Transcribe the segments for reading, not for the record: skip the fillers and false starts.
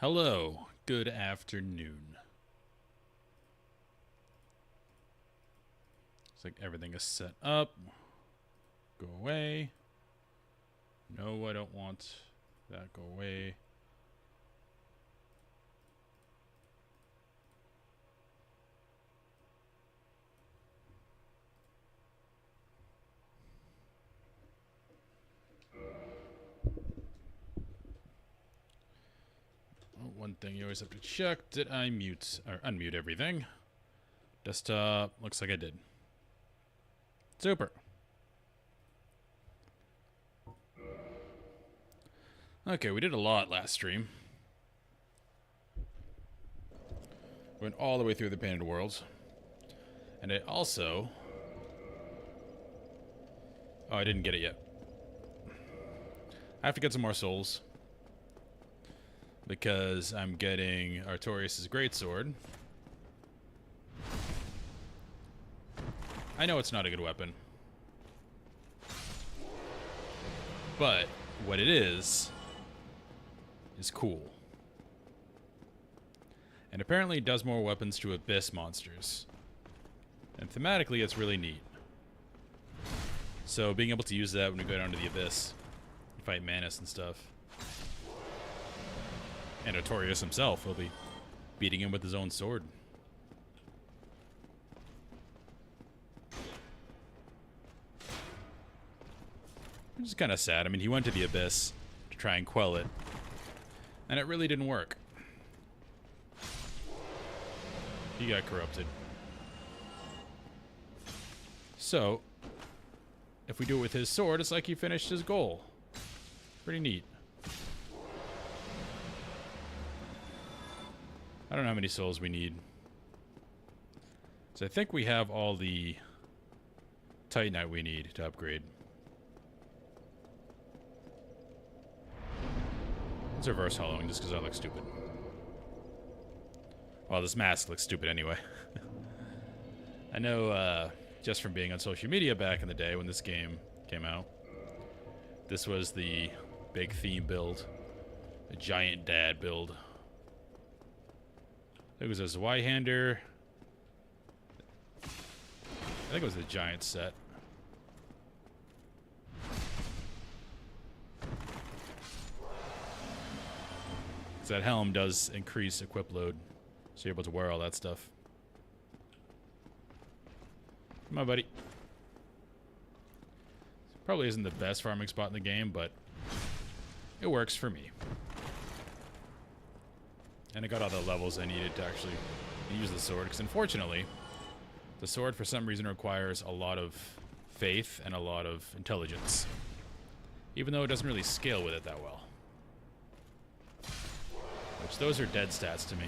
Hello, good afternoon. Looks like everything is set up. Go away. No, I don't want that. Go away. Oh, one thing you always have to check. Did I mute or unmute everything? Desktop. Looks like I did. Super. Okay, we did a lot last stream. Went all the way through the Painted Worlds. And I also... Oh, I didn't get it yet. I have to get some more souls. Because I'm getting Artorias' Greatsword. I know it's not a good weapon. But what it is cool. And apparently it does more weapons to Abyss monsters. And thematically it's really neat. So being able to use that when we go down to the Abyss and fight Manus and stuff. And Artorias himself will be beating him with his own sword. Which is kind of sad. I mean, he went to the Abyss to try and quell it. And it really didn't work. He got corrupted. So, if we do it with his sword, it's like he finished his goal. Pretty neat. I don't know how many souls we need. So I think we have all the Titanite we need to upgrade. Let's reverse hollowing just because I look stupid. Well, this mask looks stupid anyway. I know just from being on social media back in the day when this game came out, this was the big theme build. A giant dad build. It was a Zweihander. I think it was the giant set. That helm does increase equip load, so you're able to wear all that stuff. Come on, buddy. Probably isn't the best farming spot in the game, but it works for me. And I got all the levels I needed to actually use the sword, because unfortunately, the sword for some reason requires a lot of faith and a lot of intelligence. Even though it doesn't really scale with it that well. Which, those are dead stats to me.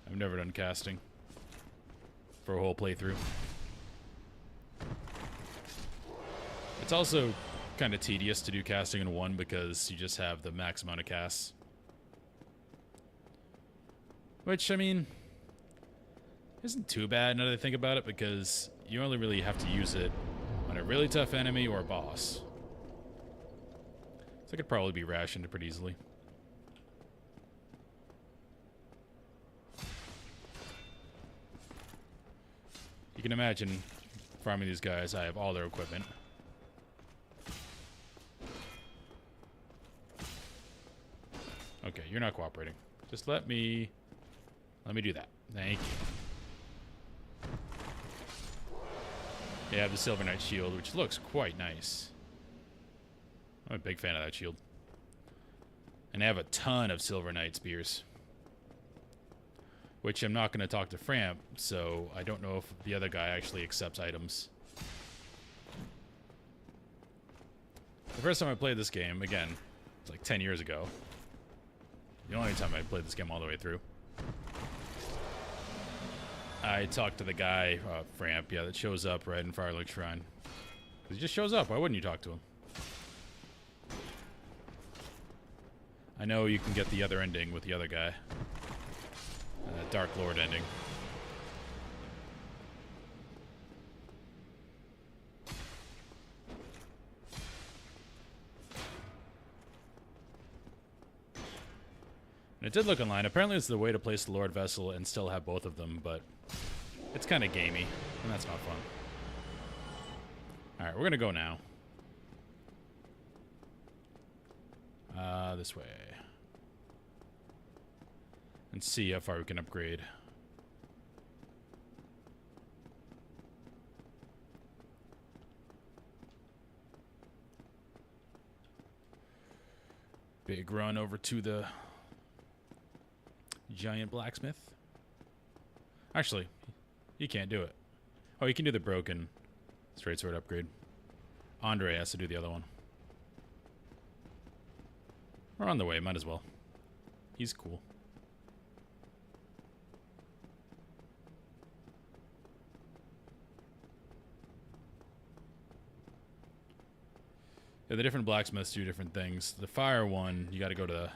I've never done casting for a whole playthrough. It's also kind of tedious to do casting in one because you just have the max amount of casts. Which, I mean, isn't too bad now that I think about it, because you only really have to use it on a really tough enemy or a boss. So it could probably be rationed pretty easily. You can imagine farming these guys. I have all their equipment. Okay, you're not cooperating. Just let me do that. Thank you. Yeah, I have the Silver Knight shield, which looks quite nice. I'm a big fan of that shield. And I have a ton of Silver Knight spears. Which I'm not going to talk to Framp, so I don't know if the other guy actually accepts items. The first time I played this game, again, it's like 10 years ago. The only time I played this game all the way through. I talked to the guy, Framp, yeah, that shows up right in Firelink Shrine. He just shows up. Why wouldn't you talk to him? I know you can get the other ending with the other guy. Dark Lord ending. It did look online. Apparently it's the way to place the Lord Vessel and still have both of them, but it's kind of gamey, and that's not fun. Alright, we're going to go now. This way. And see how far we can upgrade. Big run over to the giant blacksmith. Actually, you can't do it. Oh, you can do the broken straight sword upgrade. Andre has to do the other one. We're on the way, might as well. He's cool. Yeah, the different blacksmiths do different things. The fire one, you gotta go to the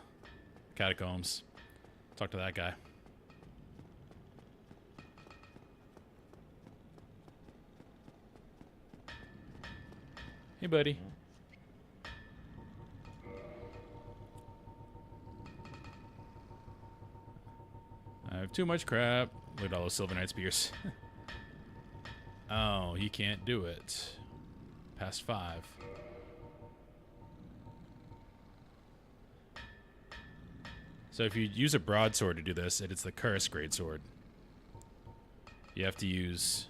catacombs. Talk to that guy. Hey, buddy. I have too much crap. Look at all those Silver Knight spears. Oh, he can't do it. Past 5. So if you use a broadsword to do this, and it's the Curse Greatsword, you have to use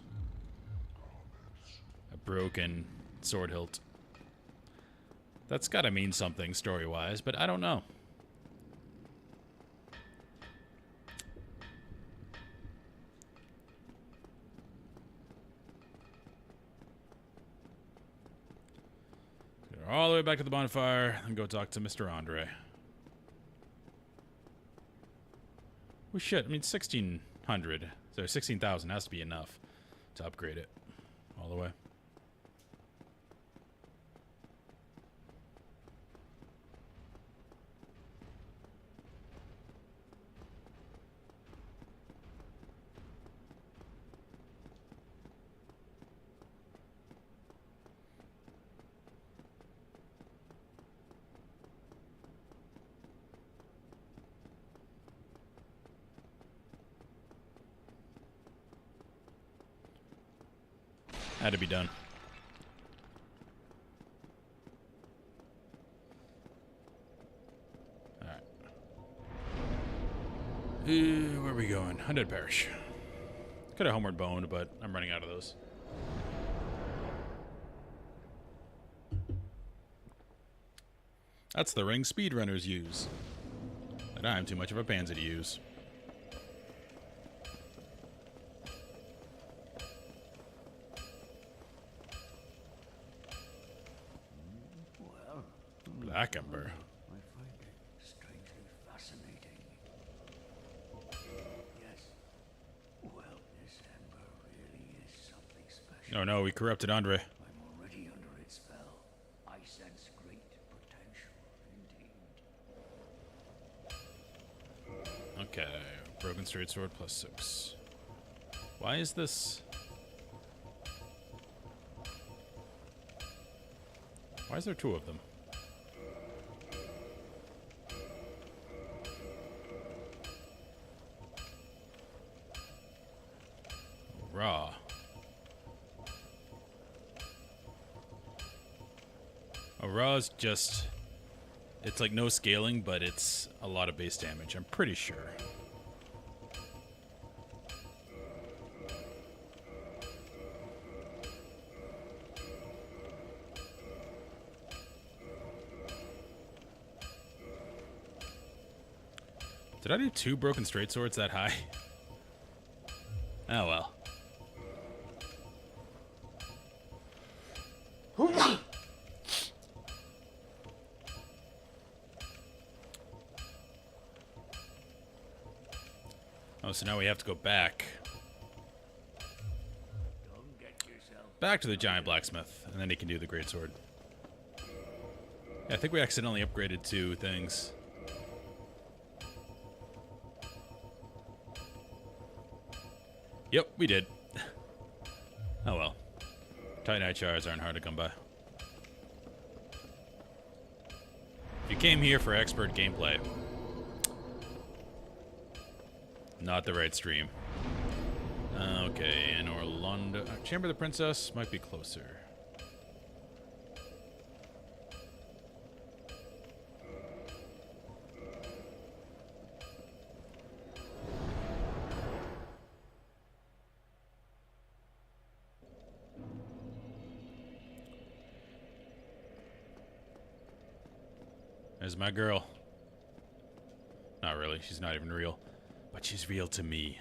a broken sword hilt. That's gotta mean something story-wise, but I don't know. Go all the way back to the bonfire and go talk to Mr. Andre. Well, shit, I mean, 1,600. So 16,000 has to be enough to upgrade it all the way. Had to be done. Alright. Where are we going? Undead Parish. Could have Homeward Boned, but I'm running out of those. That's the ring speedrunners use. But I'm too much of a pansy to use. Black Ember. I find it strangely fascinating. Yes. Well, this ember really is something special. Oh no, we corrupted Andre. I'm already under its spell. I sense great potential indeed. Okay, broken straight sword plus 6. Why is this? Why is there 2 of them? Raw. A raw is just, it's like no scaling, but it's a lot of base damage, I'm pretty sure. Did I do 2 broken straight swords that high? Oh well. Oh, so now we have to go back. Don't get yourself Back to the giant blacksmith, and then he can do the greatsword. Yeah, I think we accidentally upgraded 2 things. Yep, we did. Oh well. Titanite shards aren't hard to come by. If you came here for expert gameplay, Not the right stream. Okay, in Orlando... Chamber of the Princess might be closer. There's my girl. Not really. She's not even real. But she's real to me.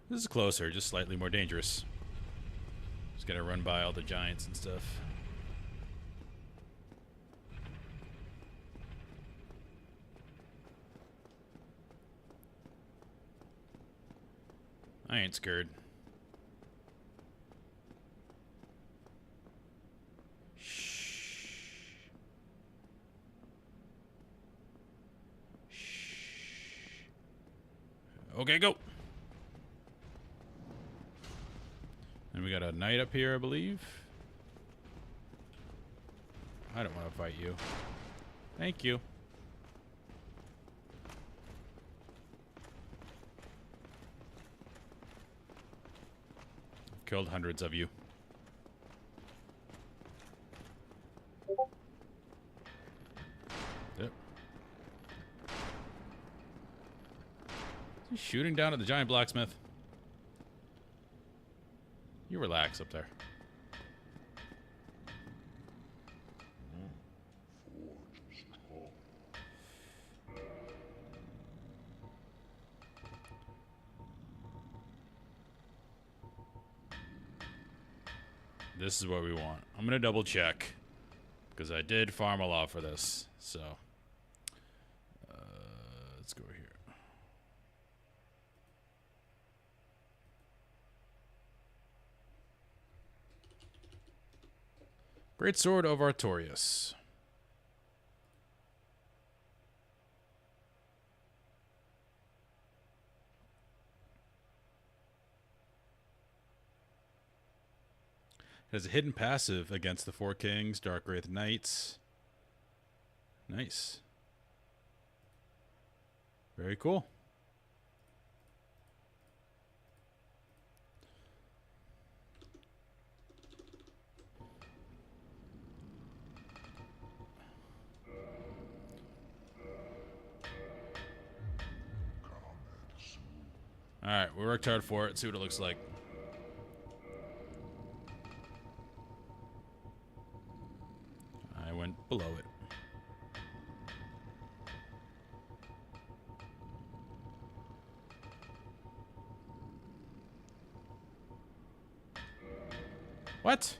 This is closer, just slightly more dangerous. Just gotta run by all the giants and stuff. I ain't scared. Okay, go. And we got a knight up here, I believe. I don't want to fight you. Thank you. I've killed hundreds of you. Yep. Is he shooting down at the giant blacksmith? You relax up there. This is what we want. I'm gonna double check because I did farm a lot for this. So let's go here. Great Sword of Artorias. It has a hidden passive against the Four Kings, Dark Wraith Knights. Nice. Very cool. Alright, we worked hard for it. See what it looks like. I went below it. What?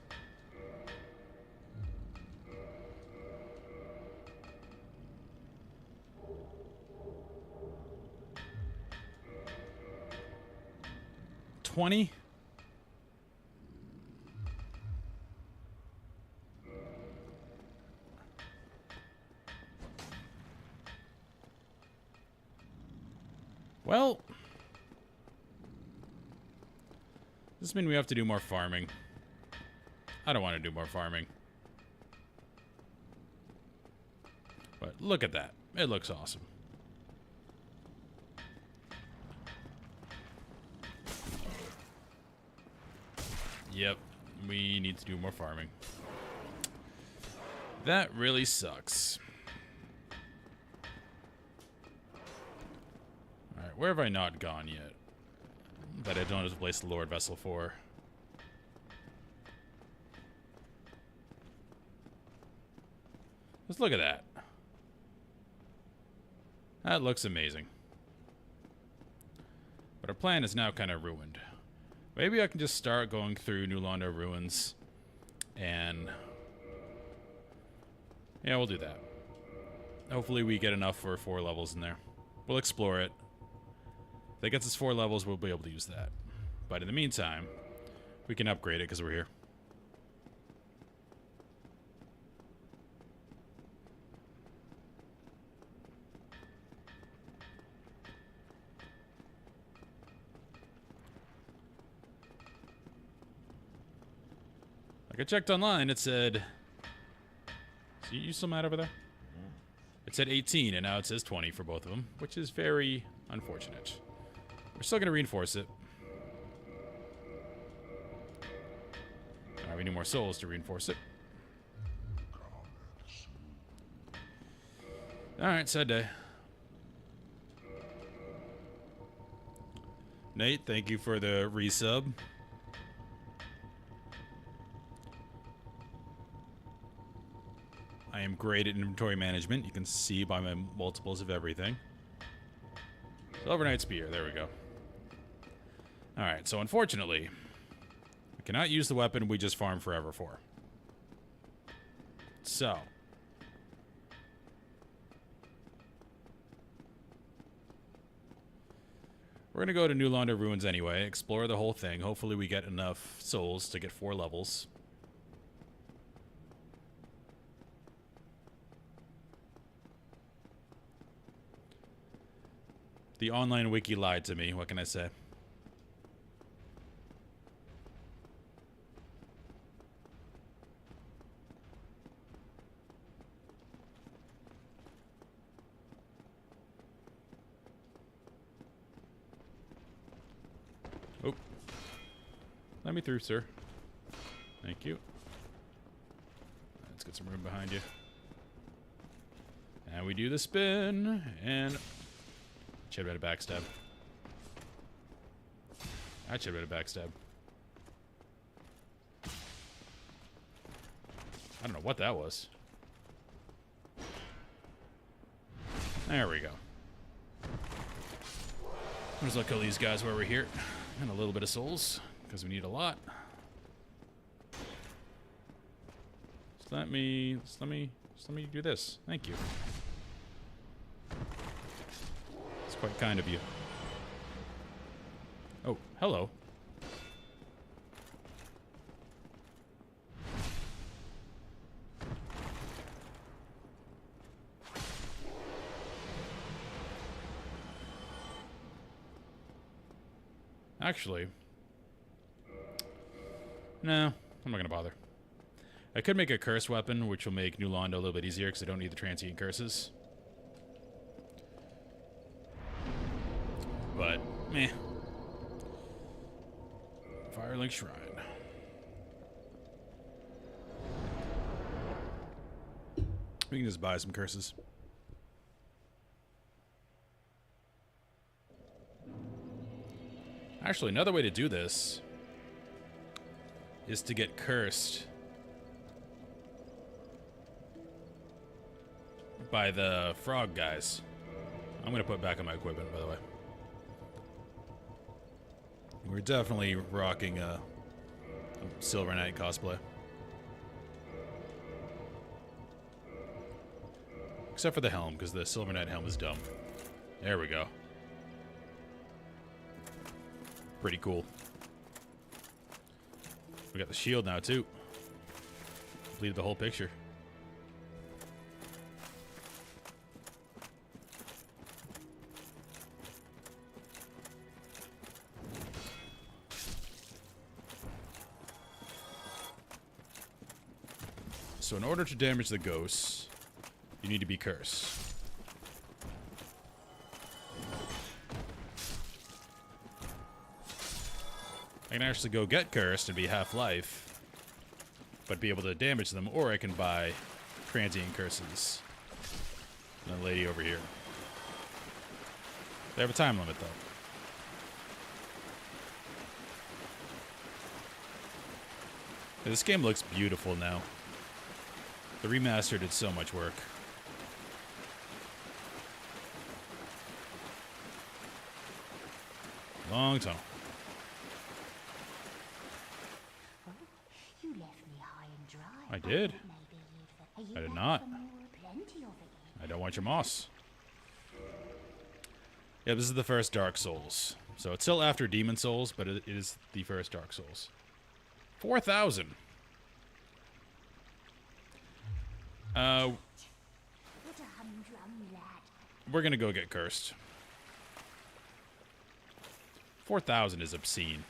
$20? Well, does this mean we have to do more farming? I don't want to do more farming. But look at that. It looks awesome. Yep, we need to do more farming. That really sucks. Alright, where have I not gone yet? That I don't have to place the Lord Vessel for. Let's look at that. That looks amazing. But our plan is now kind of ruined. Maybe I can just start going through New Londo ruins. And yeah, we'll do that. Hopefully we get enough for 4 levels in there. We'll explore it. If that gets us 4 levels, we'll be able to use that. But in the meantime, we can upgrade it because we're here. Like I checked online, it said You still mad over there? It said 18, and now it says 20 for both of them, which is very unfortunate. We're still going to reinforce it. Alright, we need more souls to reinforce it. Alright, sad day. Nate, thank you for the resub. I am great at inventory management. You can see by my multiples of everything. Silver Spear, there we go. Alright, so unfortunately, we cannot use the weapon we just farmed forever for. So. We're going to go to New Londo Ruins anyway, explore the whole thing. Hopefully we get enough souls to get 4 levels. The online wiki lied to me. What can I say? Oh. Let me through, sir. Thank you. Let's get some room behind you. And we do the spin, and... Should have been a backstab. I should have been a backstab. I don't know what that was. There we go. Let's look at these guys while we're here. And a little bit of souls, because we need a lot. Just let me do this. Thank you. Quite kind of you. Oh, hello. Actually, no, I'm not gonna bother. I could make a curse weapon, which will make New Londo a little bit easier because I don't need the transient curses. But, meh. Firelink Shrine. We can just buy some curses. Actually, another way to do this is to get cursed by the frog guys. I'm going to put back on my equipment, by the way. We're definitely rocking a Silver Knight cosplay. Except for the helm, because the Silver Knight helm is dumb. There we go. Pretty cool. We got the shield now, too. Completed the whole picture. So in order to damage the ghosts, you need to be cursed. I can actually go get cursed and be half-life, but be able to damage them, or I can buy transient curses. And the lady over here. They have a time limit, though. Yeah, this game looks beautiful now. The remaster did so much work. Long tunnel. You left me high and dry. I did. Maybe I did not. Plenty of it. I don't want your moss. Yeah, this is the first Dark Souls. So it's still after Demon Souls, but it is the first Dark Souls. 4,000. What a humdrum lad. We're gonna go get cursed. 4,000 is obscene.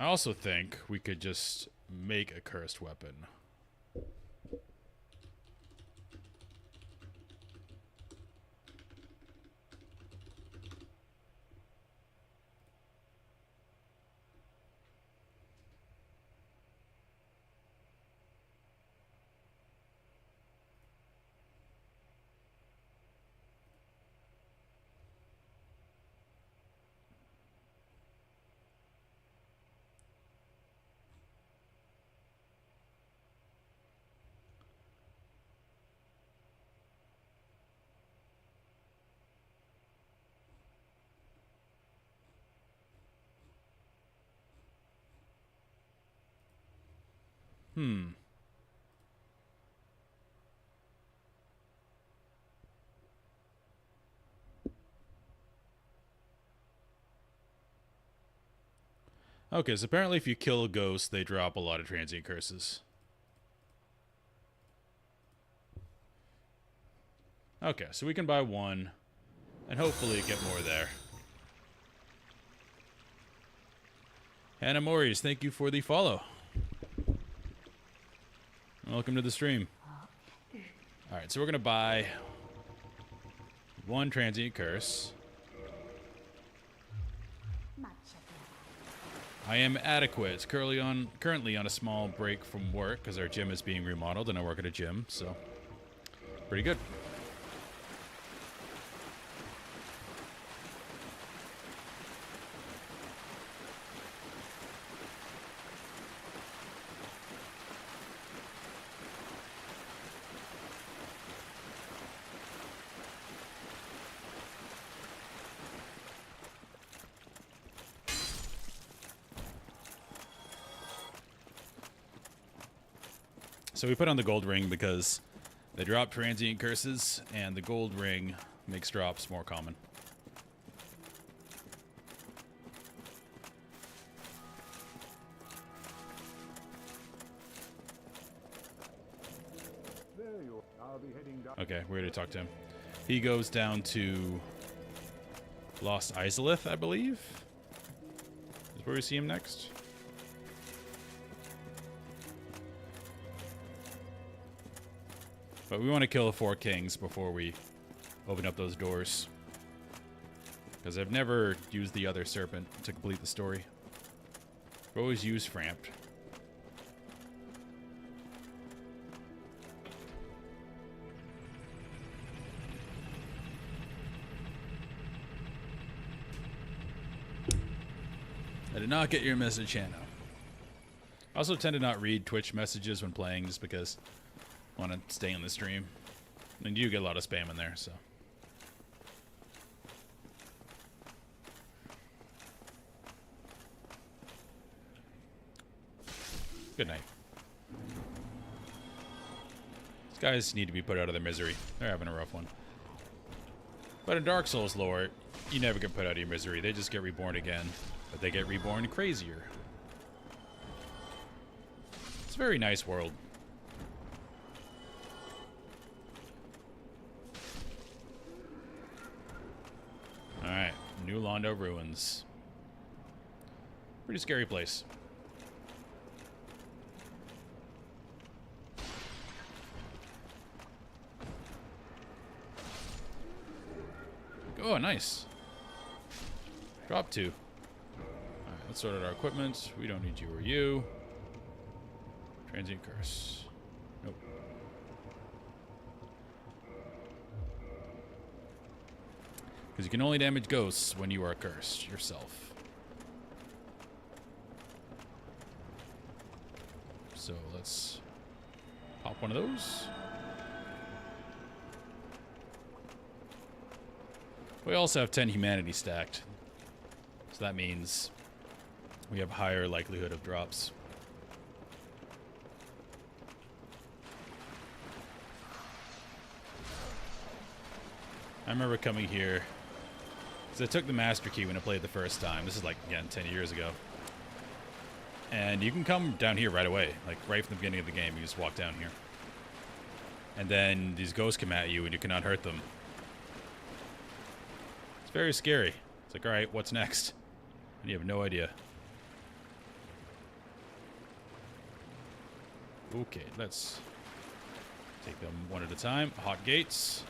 I also think we could just make a cursed weapon. Okay, so apparently if you kill a ghost, they drop a lot of transient curses. Okay, so we can buy one, and hopefully get more there. Hannah Morris, thank you for the follow. Welcome to the stream. Alright, so we're going to buy one transient curse. Much I am adequate. Currently on a small break from work because our gym is being remodeled and I work at a gym, so pretty good. So we put on the gold ring because they drop transient curses, and the gold ring makes drops more common. Okay, we're going to talk to him. He goes down to Lost Izalith, I believe. Is where we see him next. But we want to kill the 4 kings before we open up those doors. Because I've never used the other serpent to complete the story. I've always used Frampt. I did not get your message, Hannah. I also tend to not read Twitch messages when playing just because want to stay on the stream, and you get a lot of spam in there, so good night. These guys need to be put out of their misery. They're having a rough one. But in Dark Souls lore, you never get put out of your misery. They just get reborn again, but they get reborn crazier. It's a very nice world. Alright, New Londo Ruins. Pretty scary place. Oh, nice. Drop 2. Alright, let's sort out our equipment. We don't need you or you. Transient curse. Nope. Because you can only damage ghosts when you are cursed yourself. So let's pop one of those. We also have 10 humanity stacked. So that means we have higher likelihood of drops. I remember coming here. So I took the master key when I played the first time. This is like, again, 10 years ago. And you can come down here right away. Like, right from the beginning of the game, you just walk down here. And then these ghosts come at you and you cannot hurt them. It's very scary. It's like, alright, what's next? And you have no idea. Okay, let's take them one at a time. Hot gates.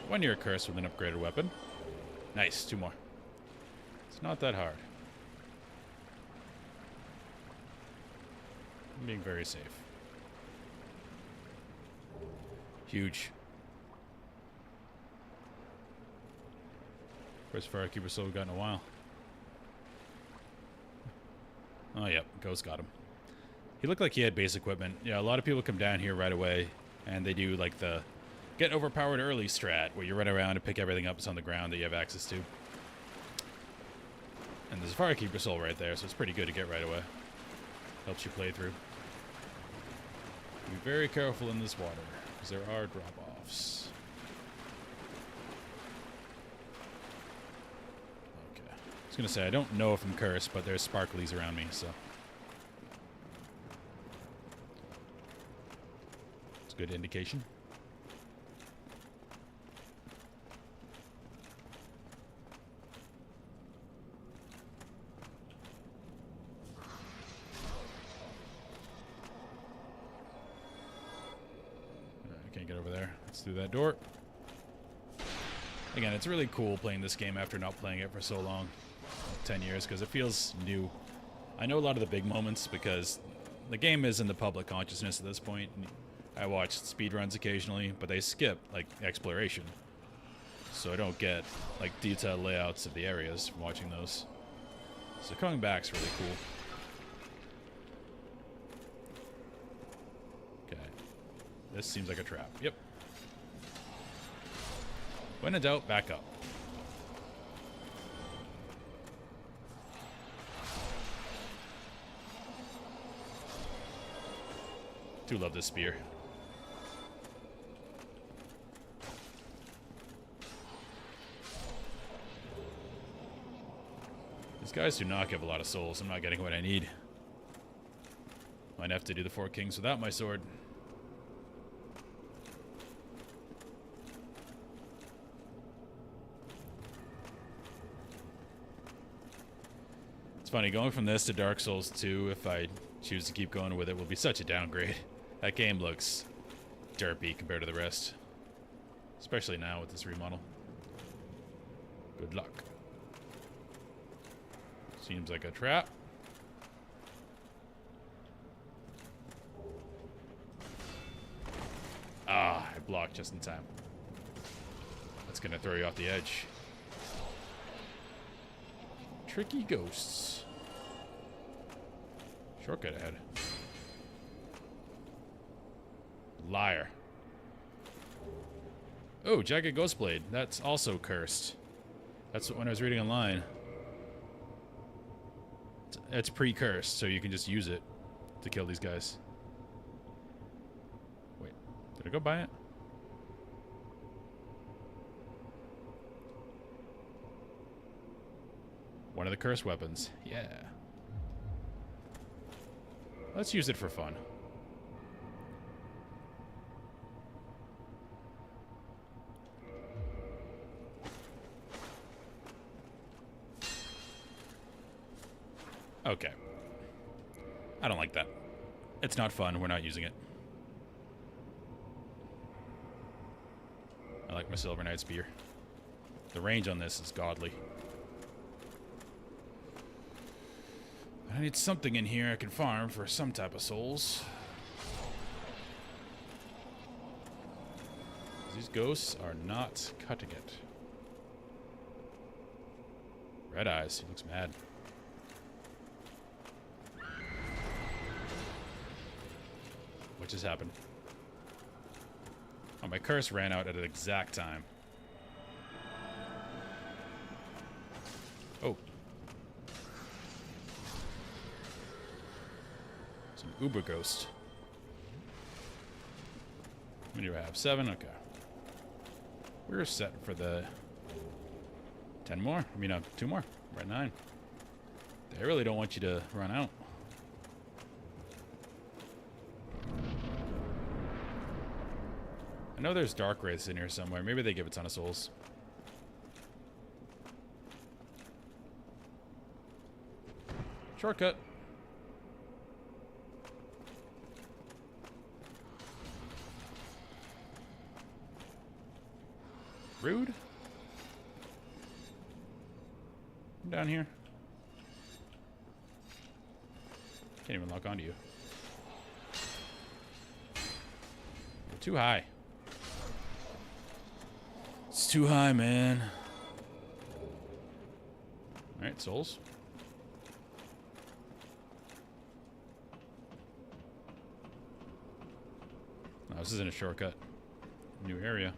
When you're cursed with an upgraded weapon. Nice, 2 more. It's not that hard. I'm being very safe. Huge. First Firekeeper soul we've got in a while. Oh, yep. Ghost got him. He looked like he had base equipment. Yeah, a lot of people come down here right away, and they do, like, the get overpowered early strat, where you run around and pick everything up that's on the ground that you have access to. And there's a Firekeeper soul right there, so it's pretty good to get right away. Helps you play through. Be very careful in this water, because there are drop-offs. Okay. I was going to say, I don't know if I'm cursed, but there's sparklies around me, so. It's a good indication. Can't get over there. Let's do that door. Again, it's really cool playing this game after not playing it for so long, 10 years, because it feels new. I know a lot of the big moments because the game is in the public consciousness at this point. I watch speedruns occasionally, but they skip, like, exploration. So I don't get, like, detailed layouts of the areas from watching those. So coming back's really cool. This seems like a trap. Yep. When in doubt, back up. Do love this spear. These guys do not give a lot of souls. I'm not getting what I need. Might have to do the 4 kings without my sword. Funny, going from this to Dark Souls 2, if I choose to keep going with it, will be such a downgrade. That game looks derpy compared to the rest. Especially now with this remodel. Good luck. Seems like a trap. Ah, I blocked just in time. That's gonna throw you off the edge. Tricky ghosts. Shortcut ahead. Liar. Oh, Jagged Ghostblade. That's also cursed. That's when I was reading online. It's pre-cursed, so you can just use it to kill these guys. Wait, did I go by it? One of the cursed weapons. Yeah. Let's use it for fun. Okay. I don't like that. It's not fun. We're not using it. I like my Silver Knight Spear. The range on this is godly. I need something in here I can farm for some type of souls. These ghosts are not cutting it. Red eyes. He looks mad. What just happened? Oh, my curse ran out at an exact time. Oh. Some Uber Ghost. How many do I have? 7? Okay. We're set for the 10 more. I mean, 2 more. We're at 9. They really don't want you to run out. I know there's Dark Wraiths in here somewhere. Maybe they give a ton of souls. Shortcut. Rude. I'm down here. Can't even lock onto you. You're too high. It's too high, man. Alright, souls. No, this isn't a shortcut. New area.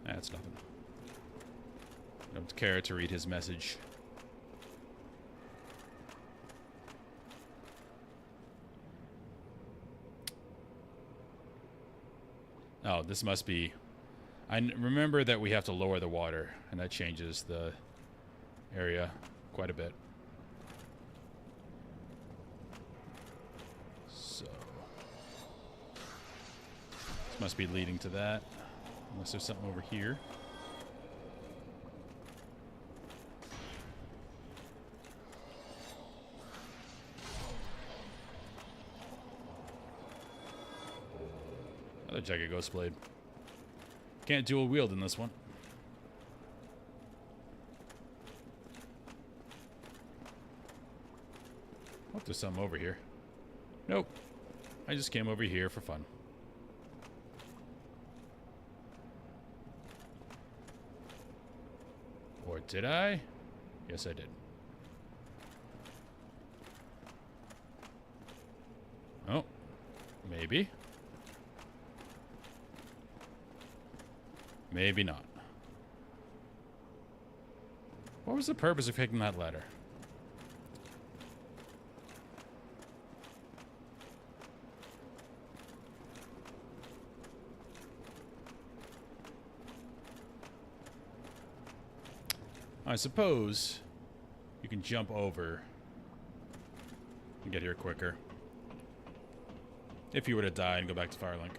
That's nothing. Don't care to read his message. Oh, this must be... remember that we have to lower the water, and that changes the area quite a bit. So... this must be leading to that. Unless there's something over here. Another Jagged Ghost Blade. Can't dual wield in this one. Hope there's something over here. Nope. I just came over here for fun. Or did I? Yes, I did. Oh. Maybe. Maybe not. What was the purpose of picking that ladder? I suppose you can jump over and get here quicker. If you were to die and go back to Firelink.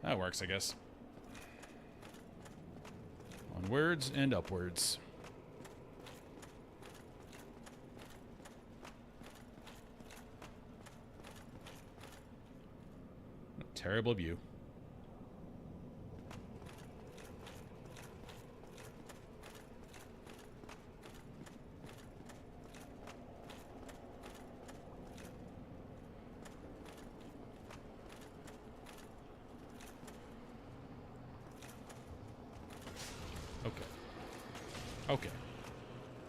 That works, I guess. Onwards and upwards. What a terrible view. Okay.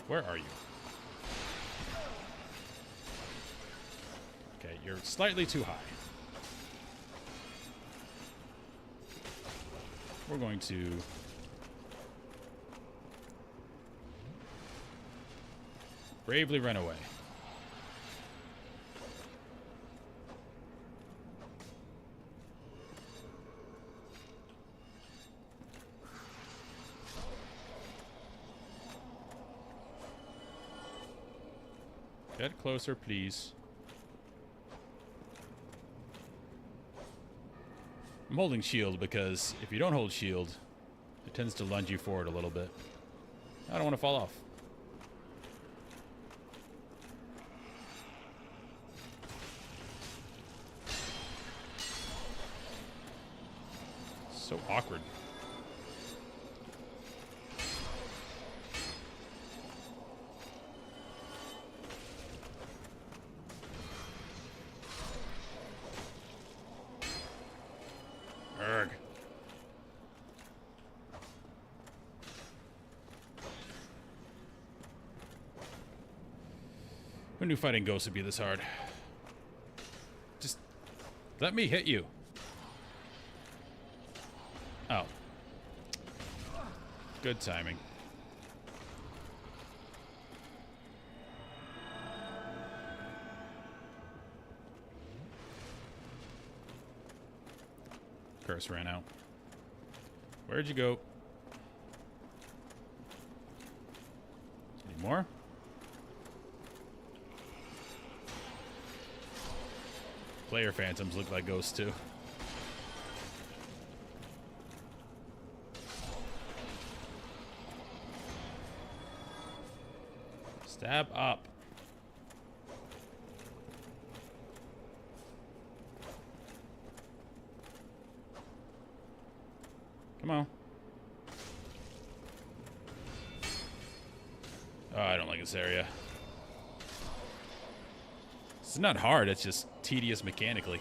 Where are you? Okay, you're slightly too high. We're going to... bravely run away. Get closer, please. I'm holding shield because if you don't hold shield, it tends to lunge you forward a little bit. I don't want to fall off. So awkward. Urgh. Who knew fighting ghosts would be this hard? Just let me hit you. Oh. Good timing. Curse ran out. Where'd you go? Any more? Player phantoms look like ghosts too. Stab up. Come on. Oh, I don't like this area. It's not hard, it's just tedious mechanically.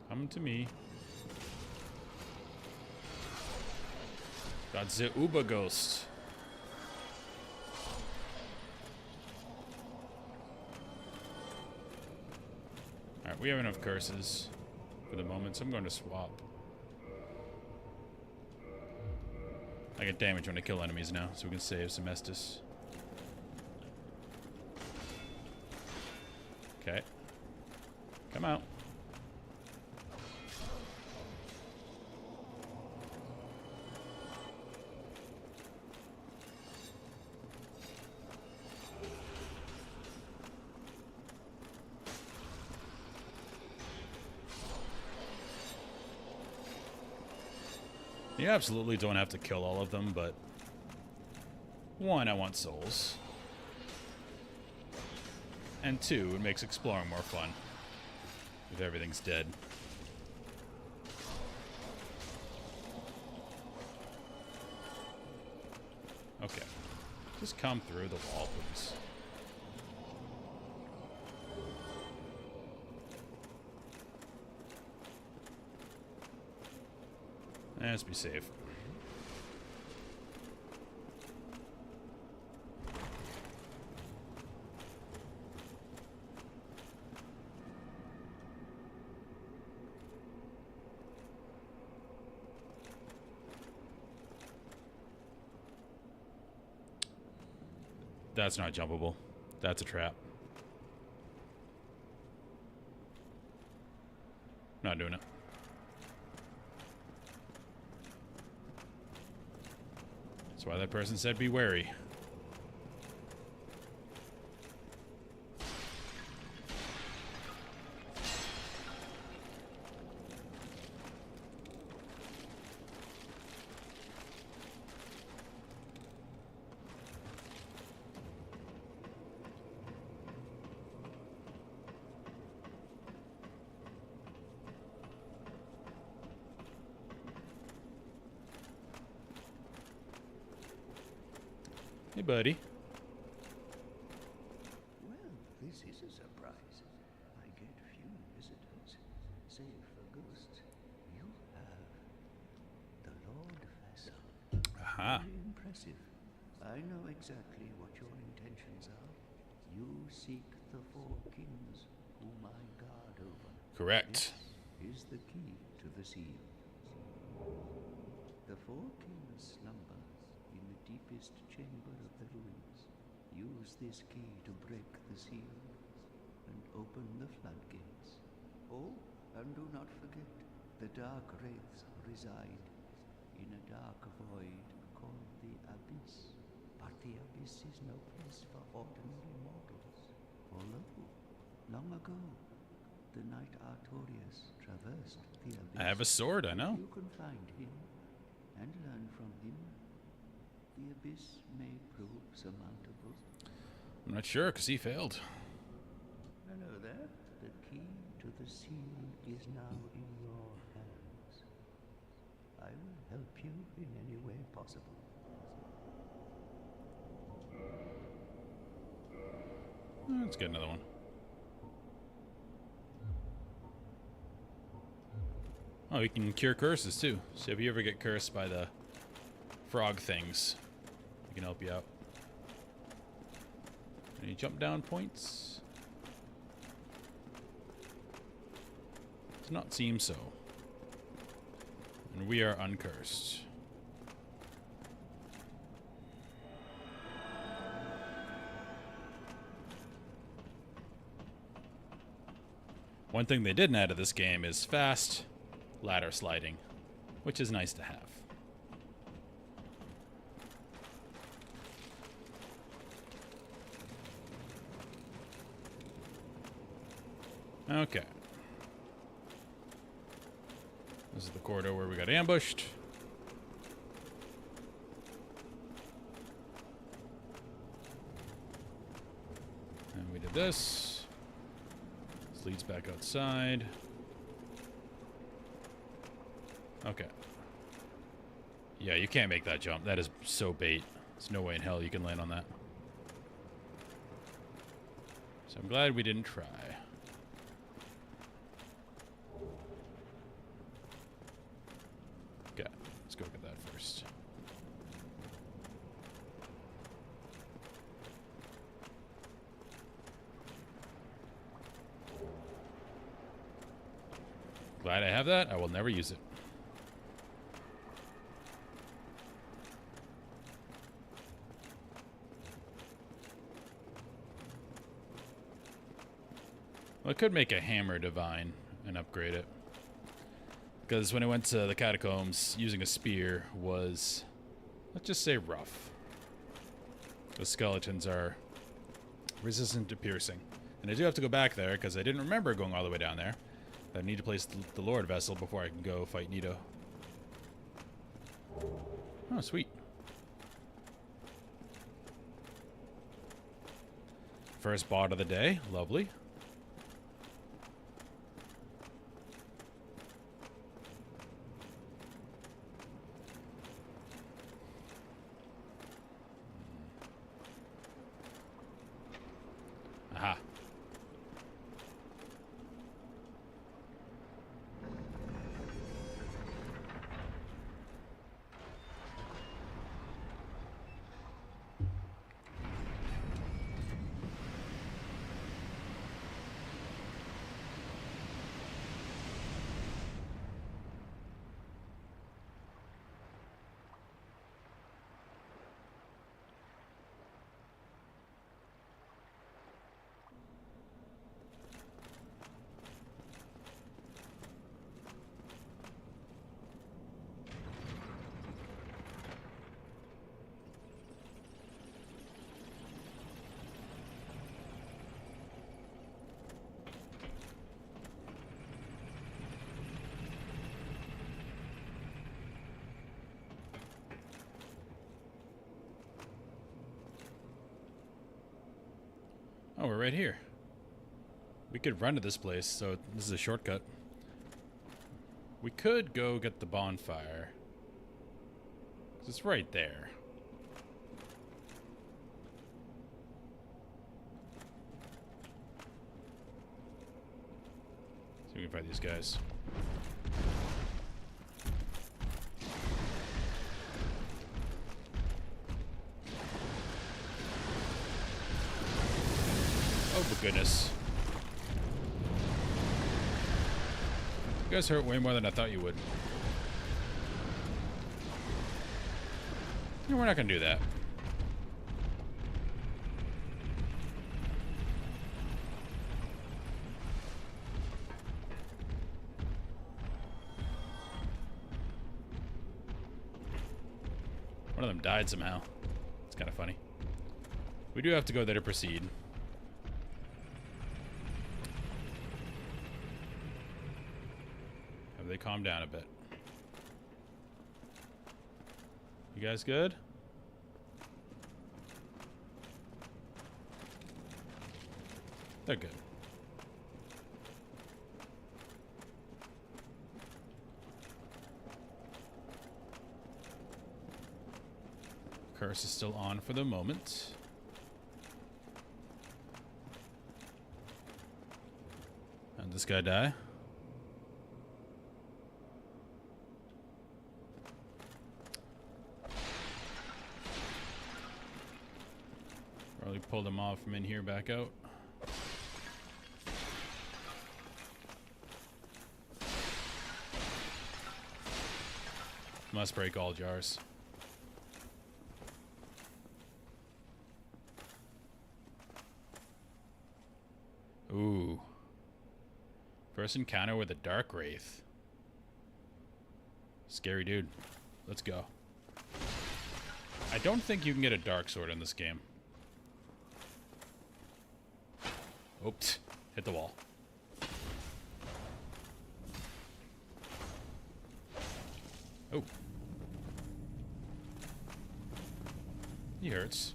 Come to me. That's the Uber Ghost. Alright, we have enough curses for the moment, so I'm going to swap. I get damage when I kill enemies now, so we can save some Estus. Okay. Come out. You absolutely don't have to kill all of them, but one, I want souls. And two, it makes exploring more fun if everything's dead. Okay. Just come through the wall, please. Let's be safe. That's not jumpable. That's a trap. Not doing it. That's why that person said be wary. Hey, buddy. Well, this is a surprise. I get few visitors, save for ghosts. You have the Lord Vessel. Aha. Very impressive. I know exactly what your intentions are. You seek the four kings whom I guard over. Correct. This is the key to the seal. The four kings slumber in the deepest chamber of the ruins. Use this key to break the seal and open the floodgates. Oh, and do not forget, the dark wraiths reside in a dark void called the Abyss. But the Abyss is no place for ordinary mortals. For lo, long ago, the knight Artorias traversed the Abyss. I have a sword, I know. You can find him and learn from him. The Abyss may prove surmountable. I'm not sure, because he failed. I know that. The key to the seal is now in your hands. I will help you in any way possible. Let's get another one. Oh, you can cure curses, too. So if you ever get cursed by the frog things, we can help you out. Any jump down points? Does not seem so. And we are uncursed. One thing they didn't add to this game is fast ladder sliding, which is nice to have. Okay. This is the corridor where we got ambushed. And we did this. This leads back outside. Okay. Yeah, you can't make that jump. That is so bait. There's no way in hell you can land on that. So I'm glad we didn't try. Okay, let's go get that first. Glad I have that. I will never use it. Well, I could make a hammer divine and upgrade it. Because when I went to the catacombs, using a spear was, let's just say, rough. The skeletons are resistant to piercing. And I do have to go back there, because I didn't remember going all the way down there. I need to place the Lord Vessel before I can go fight Nito. Oh, sweet. First bot of the day. Lovely. Aha. Oh, we're right here. We could run to this place, so this is a shortcut. We could go get the bonfire. 'Cause it's right there. See if we can fight these guys. Oh, for goodness. You guys hurt way more than I thought you would. No, we're not going to do that. One of them died somehow. It's kind of funny. We do have to go there to proceed. Have they calmed down a bit? You guys good? They're good. Curse is still on for the moment. And this guy die? Probably pulled him off from in here back out. Must break all jars. Ooh. First encounter with a Dark Wraith. Scary dude. Let's go. I don't think you can get a Dark Sword in this game. Oops. Hit the wall. Oh. He hurts.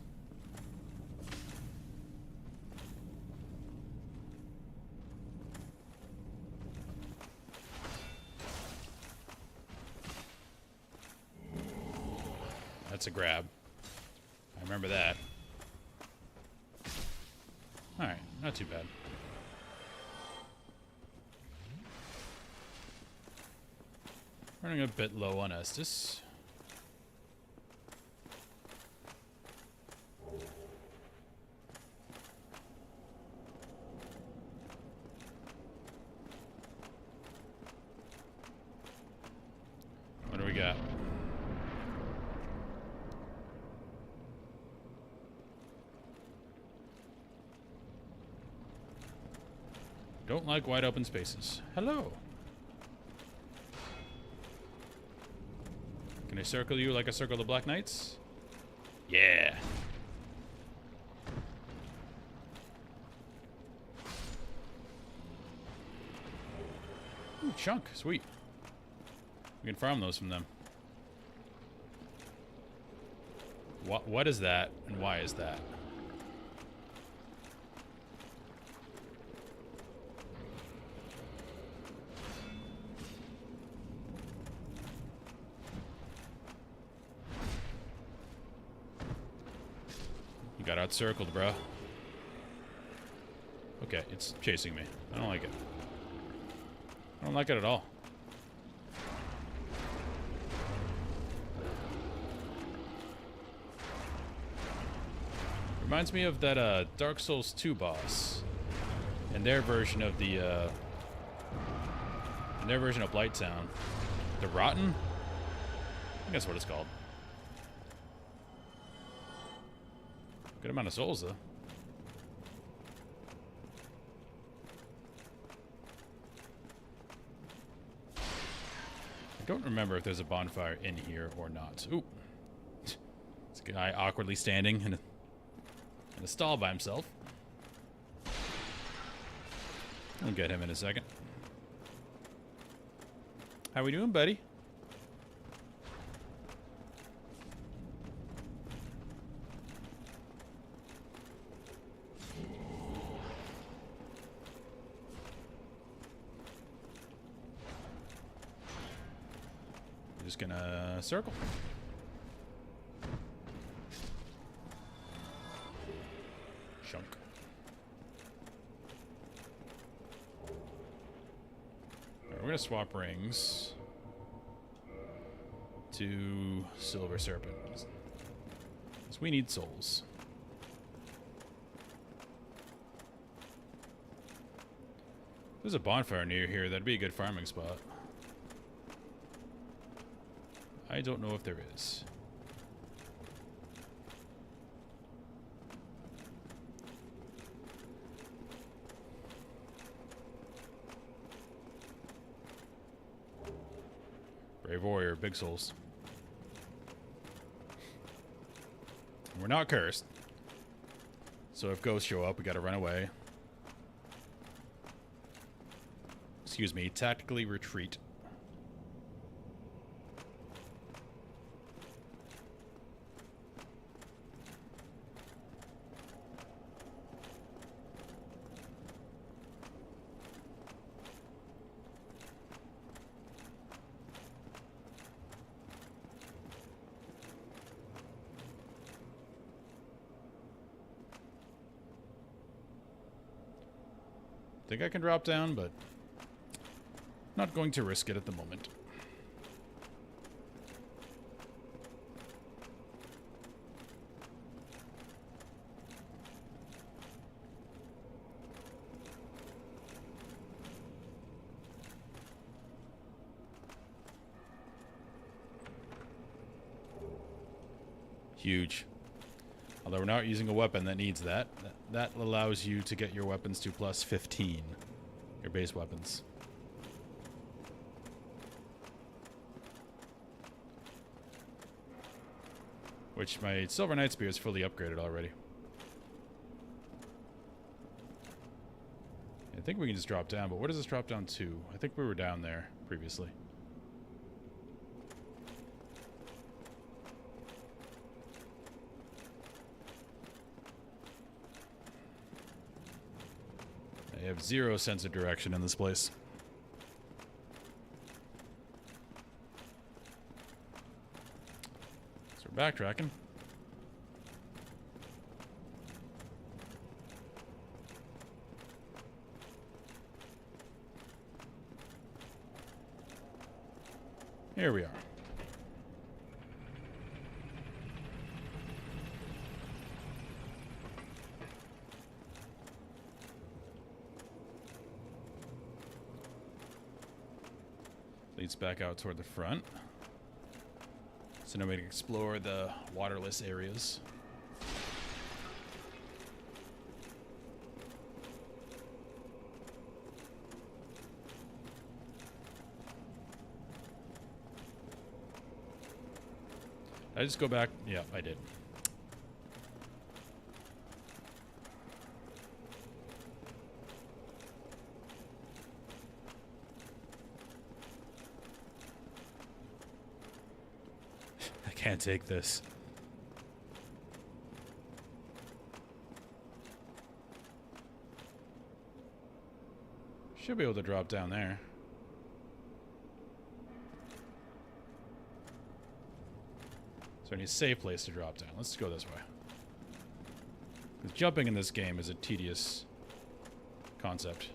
That's a grab. I remember that. Alright, not too bad. Running a bit low on Estus. What do we got? Don't like wide open spaces. Hello. Can I circle you like I circle the Black Knights? Yeah. Ooh, chunk. Sweet. We can farm those from them. What is that, and why is that? You got out-circled, bro. Okay, it's chasing me. I don't like it. I don't like it at all. Reminds me of that Dark Souls 2 boss. And their version of the Blighttown. The Rotten? I think that's what it's called. Good amount of souls, though. I don't remember if there's a bonfire in here or not. Ooh. This guy awkwardly standing in a stall by himself. I'll get him in a second. How we doing, buddy? Just gonna circle. Chunk. Alright, we're gonna swap rings to Silver Serpent. Because we need souls. If there's a bonfire near here, that'd be a good farming spot. I don't know if there is. Brave warrior, big souls. We're not cursed. So if ghosts show up, we gotta run away. Excuse me, tactically retreat. Think I can drop down, but not going to risk it at the moment. Huge. Although we're not using a weapon that needs that. That allows you to get your weapons to plus 15. Your base weapons. Which my Silver Knight Spear is fully upgraded already. I think we can just drop down, but where does this drop down to? I think we were down there previously. have zero sense of direction in this place. So we're backtracking. Here we are. Leads back out toward the front. So now we can explore the waterless areas. I just go back? Yeah, I did. I can't take this. Should be able to drop down there. So I need a safe place to drop down. Let's go this way. Because jumping in this game is a tedious concept.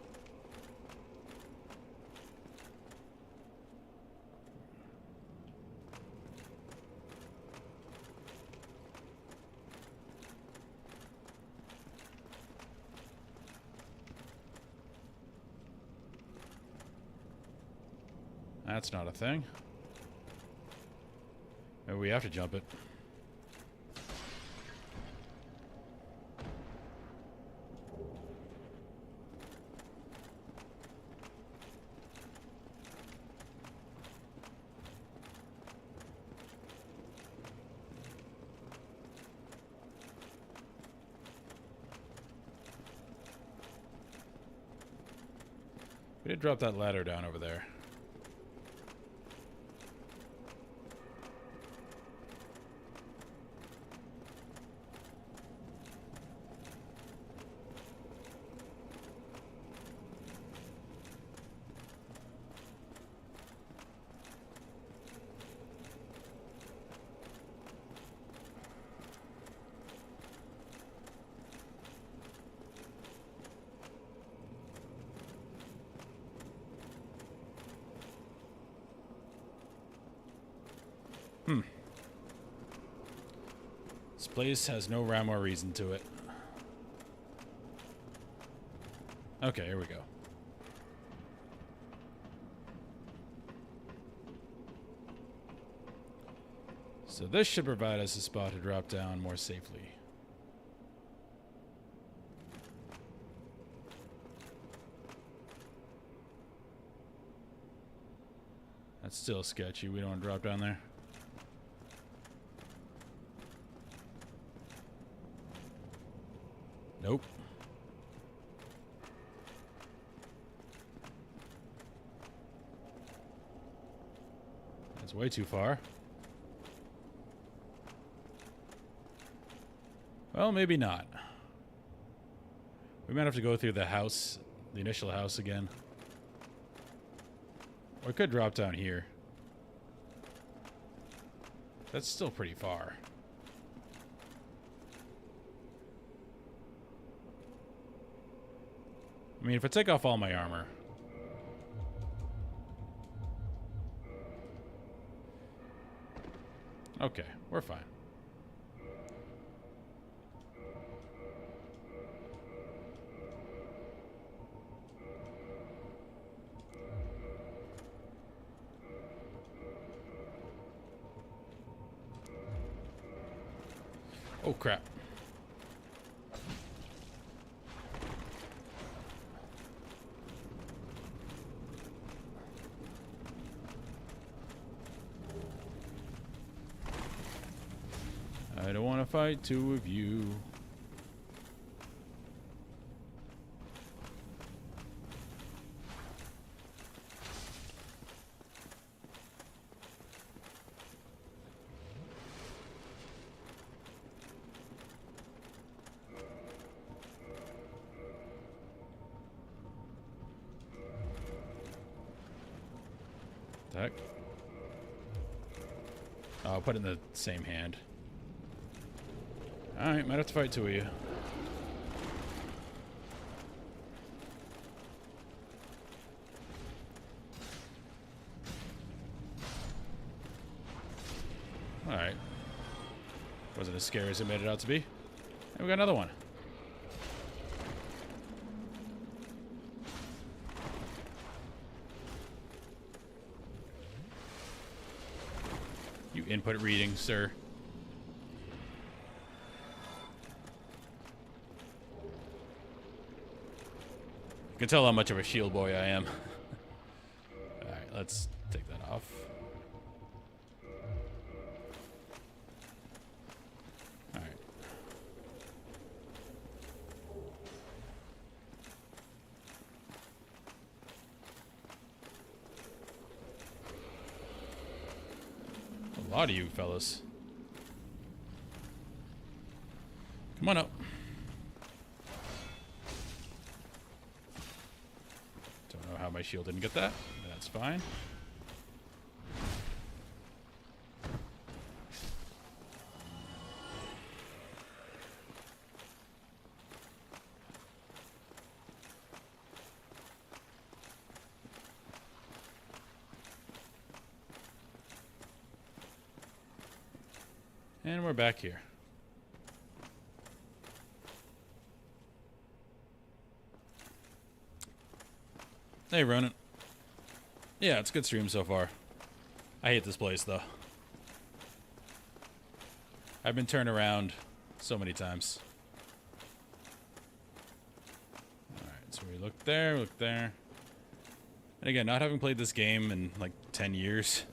That's not a thing. Maybe we have to jump it. We did drop that ladder down over there. This place has no rhyme or reason to it. Okay, here we go. So this should provide us a spot to drop down more safely. That's still sketchy. We don't want to drop down there. Nope. That's way too far. Well, maybe not. We might have to go through the house, the initial house again. Or we could drop down here. That's still pretty far. I mean, if I take off all my armor. Okay, we're fine. Oh, crap. I don't want to fight two of you. the heck? Oh, I'll put it in the same hand. Alright, might have to fight two of you. Alright. Wasn't as scary as it made it out to be. And we got another one. You input reading, sir. You can tell how much of a shield boy I am. Alright, let's take that off. Alright. A lot of you fellas. Come on up. Don't know how my shield didn't get that. But that's fine. And we're back here. Hey, Ronan. Yeah, it's a good stream so far. I hate this place, though. I've been turned around so many times. Alright, so we look there, look there. And again, not having played this game in like 10 years,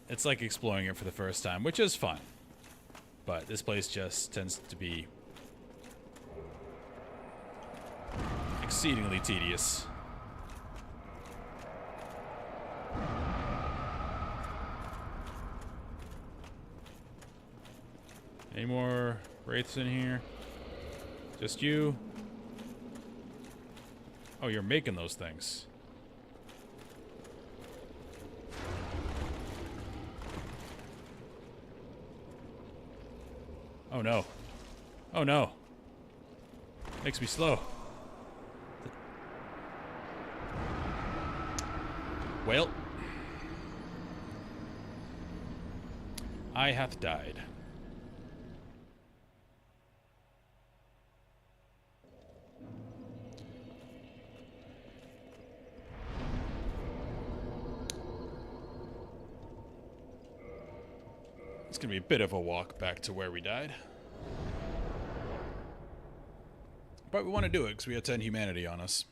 it's like exploring it for the first time, which is fun. But this place just tends to be exceedingly tedious. Any more wraiths in here? Just you? Oh, you're making those things. Oh no. Oh no. Makes me slow. Well. I hath died. It's gonna be a bit of a walk back to where we died. But we want to do it because we have 10 humanity on us.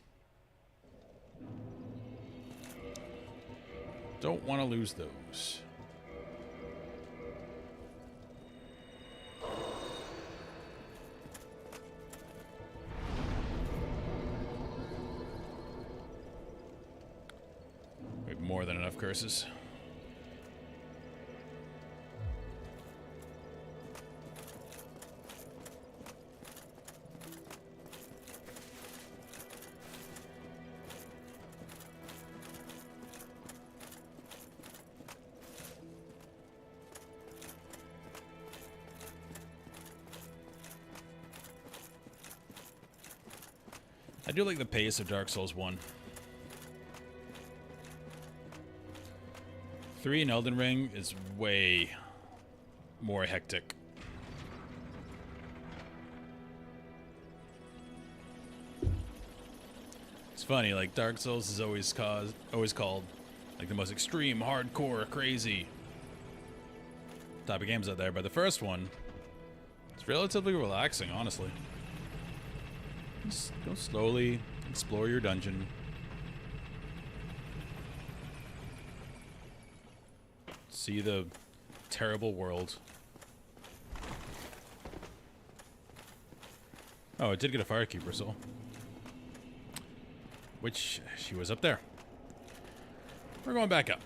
Don't want to lose those. We have more than enough curses. I do like the pace of Dark Souls 1. 3 in Elden Ring is way more hectic. It's funny, like Dark Souls is always called like the most extreme, hardcore, crazy type of games out there, but the first one, it's relatively relaxing, honestly. Just go slowly, explore your dungeon. See the terrible world. Oh, I did get a Firekeeper soul. Which, she was up there. We're going back up.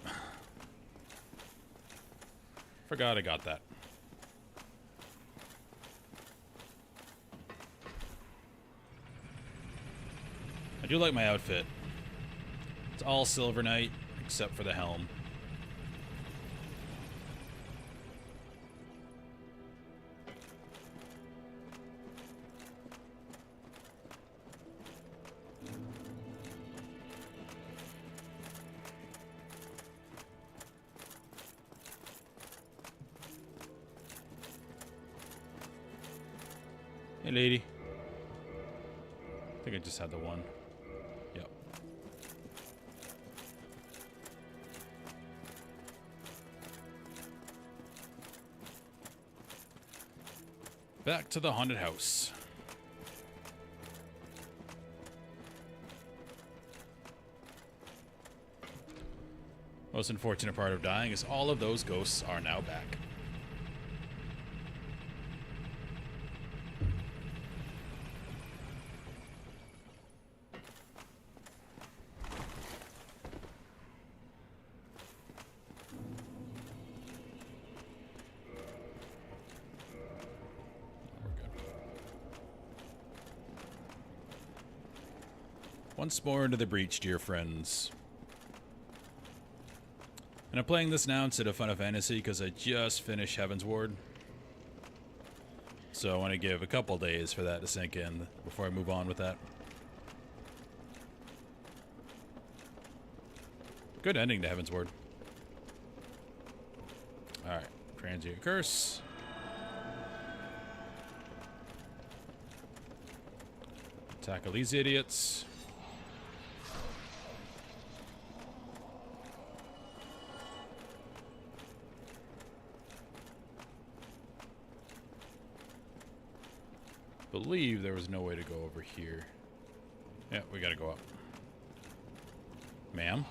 Forgot I got that. I do like my outfit. It's all Silver Knight. except for the helm. Hey, lady. I think I just had the one. Yep. Back to the haunted house. Most unfortunate part of dying is all of those ghosts are now back. Once more into the breach, dear friends. And I'm playing this now instead of Final Fantasy because I just finished Heavensward. So I want to give a couple days for that to sink in before I move on with that. Good ending to Heavensward. Alright, Transient Curse. Tackle these idiots. Believe there was no way to go over here. Yeah, we gotta go up. Ma'am?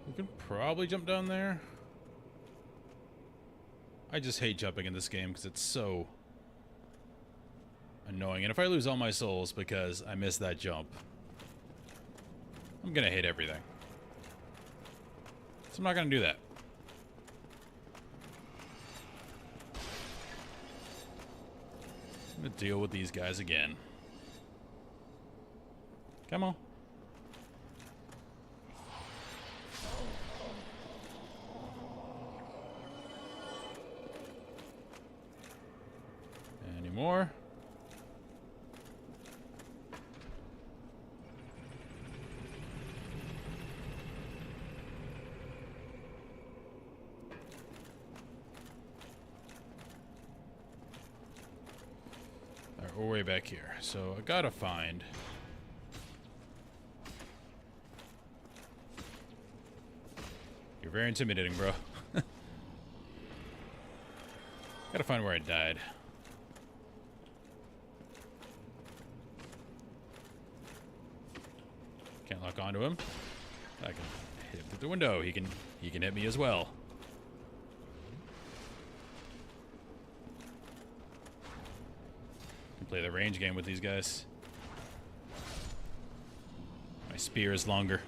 We can probably jump down there. I just hate jumping in this game because it's so annoying. And if I lose all my souls because I missed that jump, I'm gonna hate everything. So I'm not gonna do that. I'm gonna deal with these guys again. Come on. Any more? Alright, we're way back here. So I gotta find... You're very intimidating, bro. Gotta find where I died. Can't lock onto him. I can hit him through the window. He can hit me as well. Can play the range game with these guys. My spear is longer.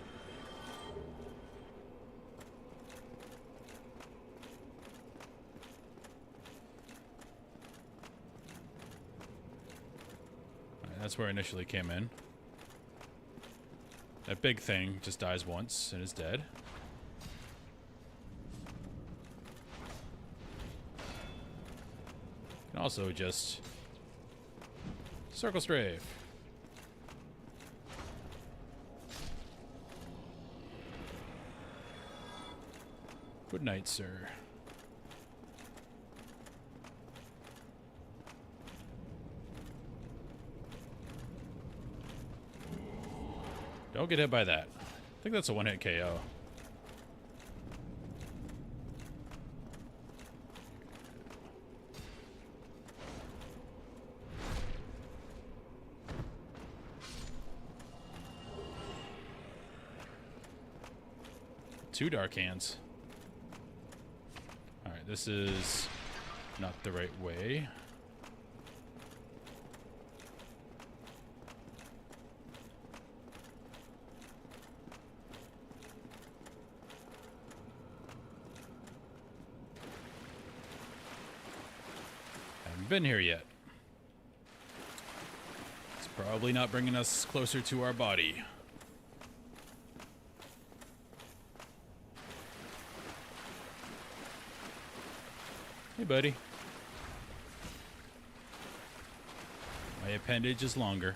That's where I initially came in. That big thing just dies once and is dead. You can also just circle strafe. Good night, sir. Don't get hit by that. I think that's a one-hit KO. Two Dark Hands. Alright, this is not the right way. Haven't been here yet. It's probably not bringing us closer to our body. Hey, buddy. My appendage is longer.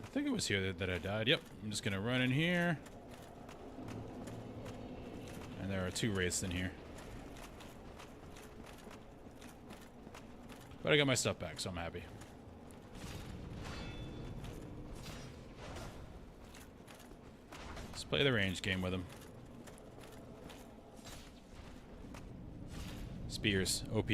I think it was here that I died. Yep, I'm just gonna run in here. And there are 2 wraiths in here. But I got my stuff back, so I'm happy. Let's play the range game with him. Spears, OP.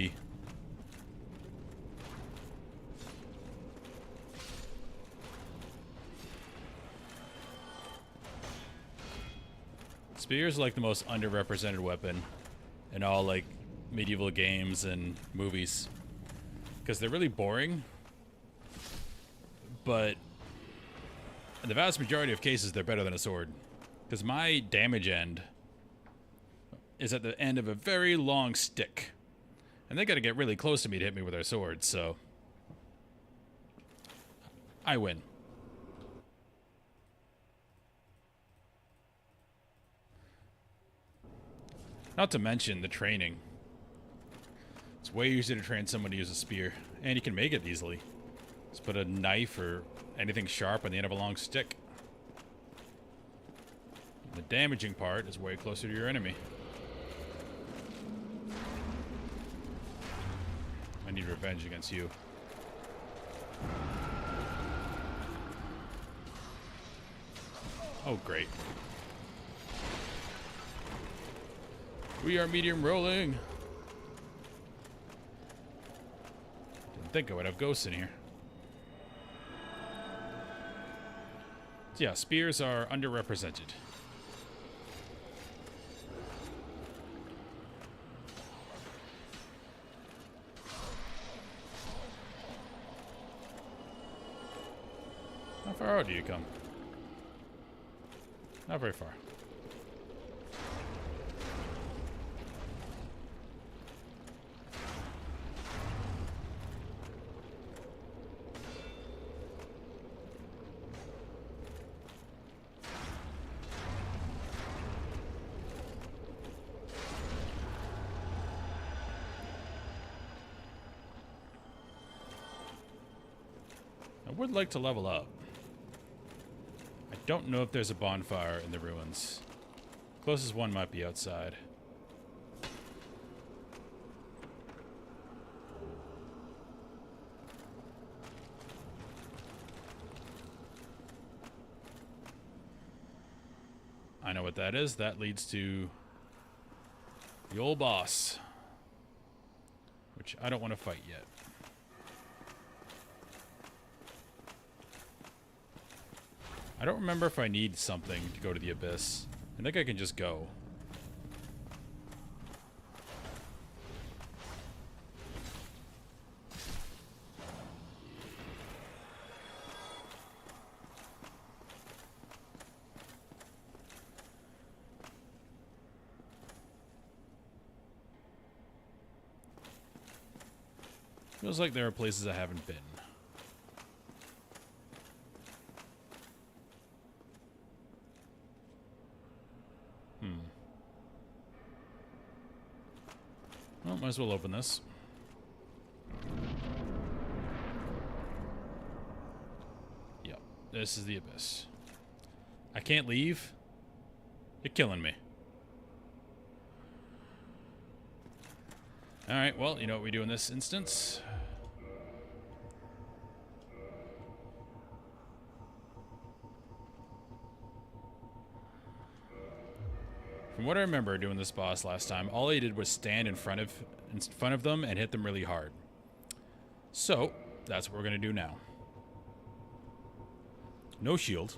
Spears are like the most underrepresented weapon in all like medieval games and movies. Because they're really boring. But in the vast majority of cases, they're better than a sword. Because my damage end is at the end of a very long stick. And they gotta get really close to me to hit me with their swords, so I win. Not to mention the training. It's way easier to train someone to use a spear. And you can make it easily. Just put a knife or anything sharp on the end of a long stick. The damaging part is way closer to your enemy. I need revenge against you. Oh, great. We are medium rolling. Didn't think I would have ghosts in here. So yeah, spears are underrepresented. How far out do you come? Not very far. I would like to level up. I don't know if there's a bonfire in the ruins. Closest one might be outside. I know what that is. That leads to the old boss, which I don't want to fight yet. I don't remember if I need something to go to the abyss. I think I can just go. Feels like there are places I haven't been. Well, might as well open this. Yep, this is the abyss. I can't leave. You're killing me. Alright, well, you know what we do in this instance? From what I remember doing this boss last time, all I did was stand in front of them and hit them really hard. So, that's what we're going to do now. No shield.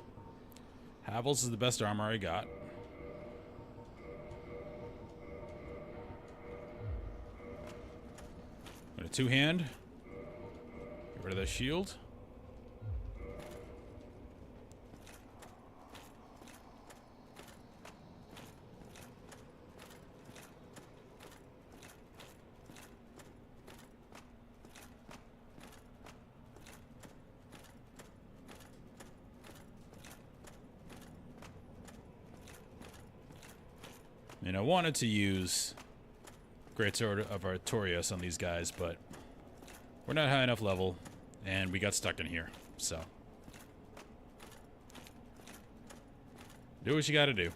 Havel's is the best armor I got. Got a two-hand. Get rid of the shield. And I wanted to use Greatsword of Artorias on these guys, but we're not high enough level, and we got stuck in here, so. Do what you gotta do.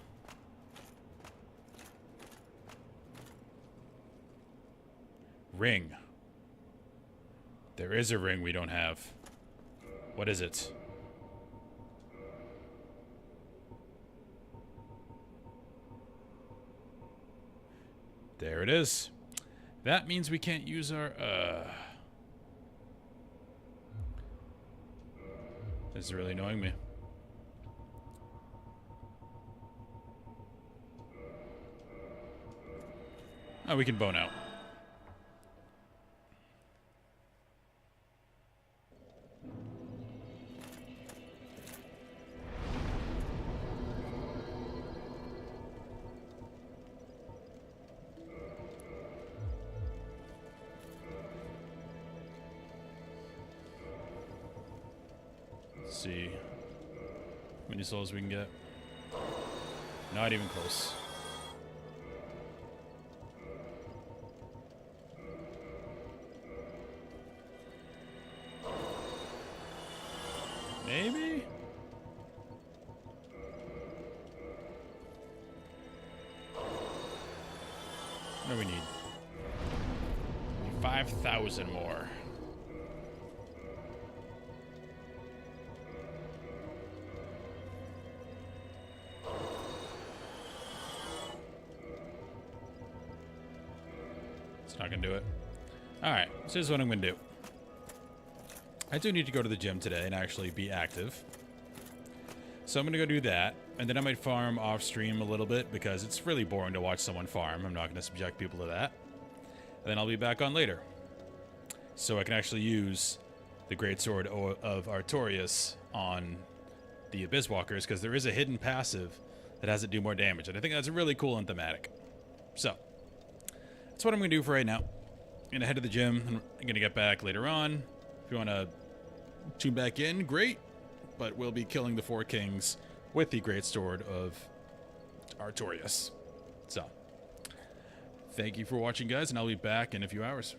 Ring. There is a ring we don't have. What is it? There it is. That means we can't use our, This is really annoying me. Oh, we can bone out. Let's see how many souls we can get. Not even close. Maybe? What do we need? 5,000 more. It's not gonna do it. Alright, so here's what I'm gonna do. I do need to go to the gym today and actually be active. So I'm gonna go do that, and then I might farm off stream a little bit because it's really boring to watch someone farm. I'm not gonna subject people to that. And then I'll be back on later. So I can actually use the Greatsword of Artorias on the Abyss Walkers, because there is a hidden passive that has it do more damage, and I think that's really cool and thematic. So, that's what I'm going to do for right now. I'm going to head to the gym, and I'm going to get back later on. If you want to tune back in, great. But we'll be killing the Four Kings with the Greatsword of Artorias. So, thank you for watching, guys, and I'll be back in a few hours.